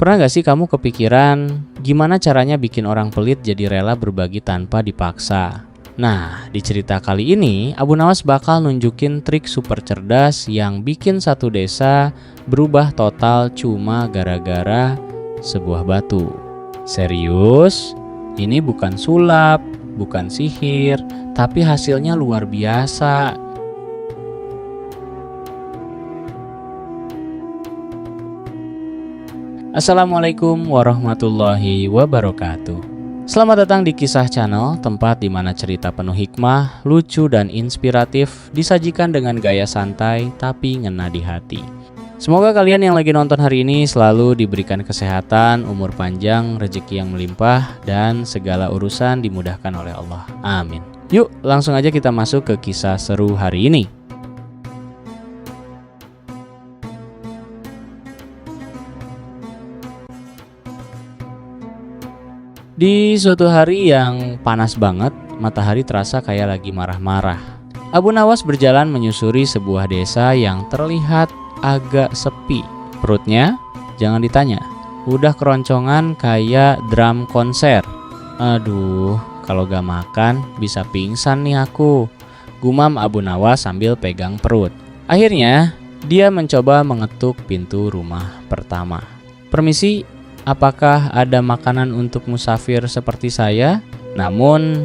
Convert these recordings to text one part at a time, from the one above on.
Pernah gak sih kamu kepikiran gimana caranya bikin orang pelit jadi rela berbagi tanpa dipaksa? Nah, di cerita kali ini Abu Nawas bakal nunjukin trik super cerdas yang bikin satu desa berubah total cuma gara-gara sebuah batu. Serius? Ini bukan sulap, bukan sihir, tapi hasilnya luar biasa. Assalamualaikum warahmatullahi wabarakatuh. Selamat datang di Kisah Channel, tempat di mana cerita penuh hikmah, lucu dan inspiratif disajikan dengan gaya santai tapi ngena di hati. Semoga kalian yang lagi nonton hari ini selalu diberikan kesehatan, umur panjang, rezeki yang melimpah, dan segala urusan dimudahkan oleh Allah. Amin. Yuk, langsung aja kita masuk ke kisah seru hari ini. Di suatu hari yang panas banget, matahari terasa kayak lagi marah-marah. Abu Nawas berjalan menyusuri sebuah desa yang terlihat agak sepi. Perutnya, jangan ditanya, udah keroncongan kayak drum konser. Aduh, kalau gak makan bisa pingsan nih aku, gumam Abu Nawas sambil pegang perut. Akhirnya, dia mencoba mengetuk pintu rumah pertama. Permisi, apakah ada makanan untuk musafir seperti saya? Namun,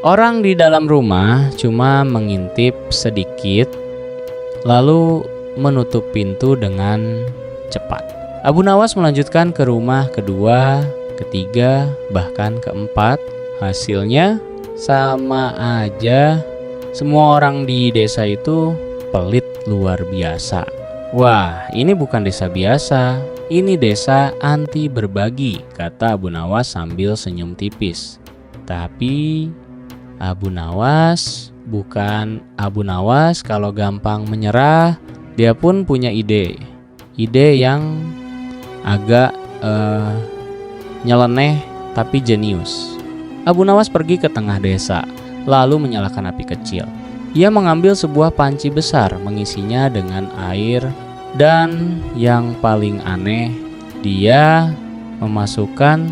orang di dalam rumah cuma mengintip sedikit, lalu menutup pintu dengan cepat. Abu Nawas melanjutkan ke rumah kedua, ketiga, bahkan keempat. Hasilnya sama aja. Semua orang di desa itu pelit luar biasa. Wah, ini bukan desa biasa. Ini desa anti berbagi, kata Abu Nawas sambil senyum tipis. Tapi Abu Nawas bukan Abu Nawas kalau gampang menyerah. Dia pun punya ide yang agak nyeleneh tapi jenius. Abu Nawas pergi ke tengah desa, lalu menyalakan api kecil. Ia mengambil sebuah panci besar, mengisinya dengan air. Dan yang paling aneh, dia memasukkan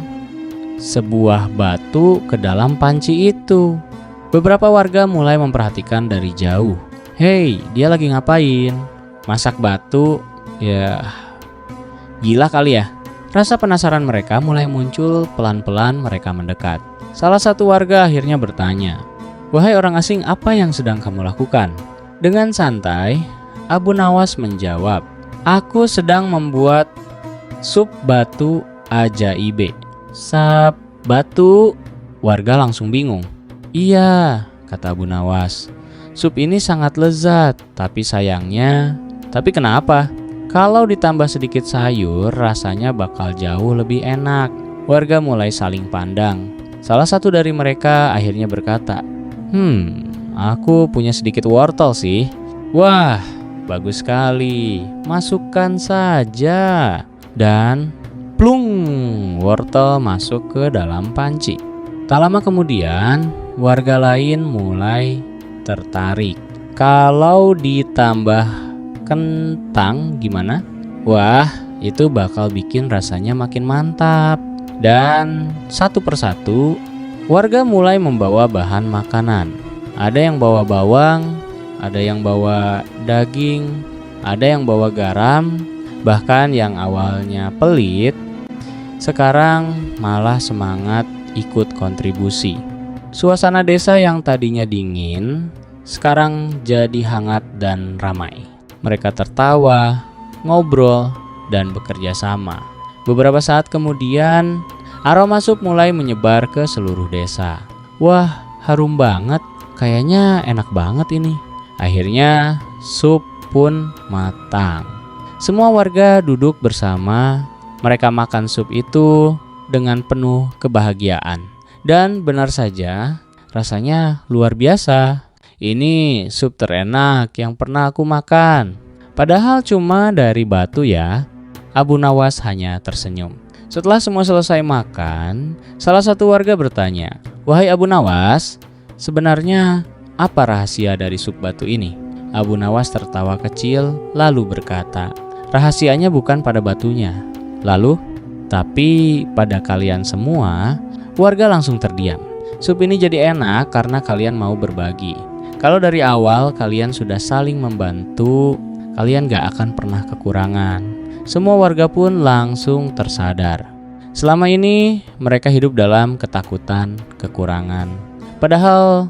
sebuah batu ke dalam panci itu. Beberapa warga mulai memperhatikan dari jauh. Hei, dia lagi ngapain? Masak batu? Ya, gila kali ya. Rasa penasaran mereka mulai muncul, pelan-pelan mereka mendekat. Salah satu warga akhirnya bertanya, "Wahai orang asing, apa yang sedang kamu lakukan?" Dengan santai, Abu Nawas menjawab, "Aku sedang membuat sup batu ajaibe." Sup batu? Warga langsung bingung. "Iya," kata Abu Nawas, "sup ini sangat lezat, tapi sayangnya..." "Tapi kenapa?" "Kalau ditambah sedikit sayur, rasanya bakal jauh lebih enak." Warga mulai saling pandang. Salah satu dari mereka akhirnya berkata, "Aku punya sedikit wortel sih." "Wah, bagus sekali, masukkan saja." Dan plung, wortel masuk ke dalam panci. Tak lama kemudian, warga lain mulai tertarik. "Kalau ditambah kentang gimana?" "Wah, itu bakal bikin rasanya makin mantap." Dan satu persatu, warga mulai membawa bahan makanan. Ada yang bawa bawang, ada yang bawa daging, ada yang bawa garam, bahkan yang awalnya pelit, sekarang malah semangat ikut kontribusi. Suasana desa yang tadinya dingin, sekarang jadi hangat dan ramai. Mereka tertawa, ngobrol, dan bekerja sama. Beberapa saat kemudian, aroma sup mulai menyebar ke seluruh desa. "Wah, harum banget, kayaknya enak banget ini." Akhirnya sup pun matang. Semua warga duduk bersama. Mereka makan sup itu dengan penuh kebahagiaan. Dan benar saja, rasanya luar biasa. "Ini sup terenak yang pernah aku makan." Padahal cuma dari batu ya. Abu Nawas hanya tersenyum. Setelah semua selesai makan, salah satu warga bertanya, "Wahai Abu Nawas, sebenarnya apa rahasia dari sup batu ini?" Abu Nawas tertawa kecil lalu berkata, "Rahasianya bukan pada batunya." "Lalu, Tapi pada kalian semua, warga langsung terdiam. Sup ini jadi enak karena kalian mau berbagi. Kalau dari awal kalian sudah saling membantu, kalian gak akan pernah kekurangan. Semua warga pun langsung tersadar. Selama ini mereka hidup dalam ketakutan, kekurangan. Padahal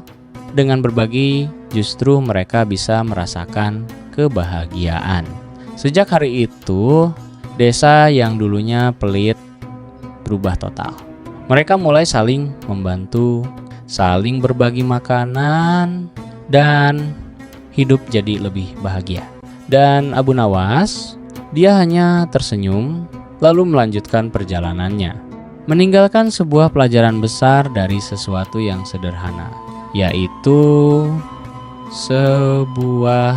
dengan berbagi justru mereka bisa merasakan kebahagiaan. Sejak hari itu, desa yang dulunya pelit berubah total. Mereka mulai saling membantu, saling berbagi makanan, dan hidup jadi lebih bahagia. Dan Abu Nawas, dia hanya tersenyum lalu melanjutkan perjalanannya, meninggalkan sebuah pelajaran besar dari sesuatu yang sederhana, yaitu sebuah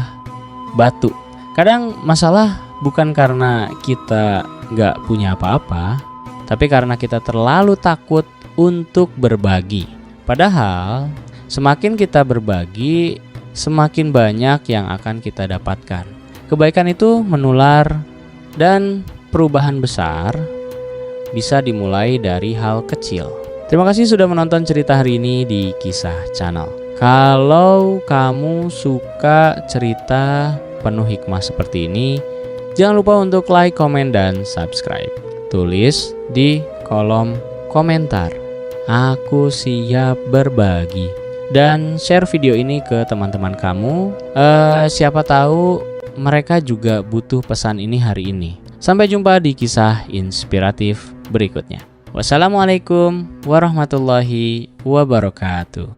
batu. Kadang masalah bukan karena kita gak punya apa-apa, tapi karena kita terlalu takut untuk berbagi. Padahal semakin kita berbagi, semakin banyak yang akan kita dapatkan. Kebaikan itu menular dan perubahan besar bisa dimulai dari hal kecil. Terima kasih sudah menonton cerita hari ini di Kisah Channel. Kalau kamu suka cerita penuh hikmah seperti ini, jangan lupa untuk like, komen, dan subscribe. Tulis di kolom komentar, aku siap berbagi. Dan share video ini ke teman-teman kamu. Siapa tahu mereka juga butuh pesan ini hari ini. Sampai jumpa di kisah inspiratif berikutnya. Wassalamualaikum warahmatullahi wabarakatuh.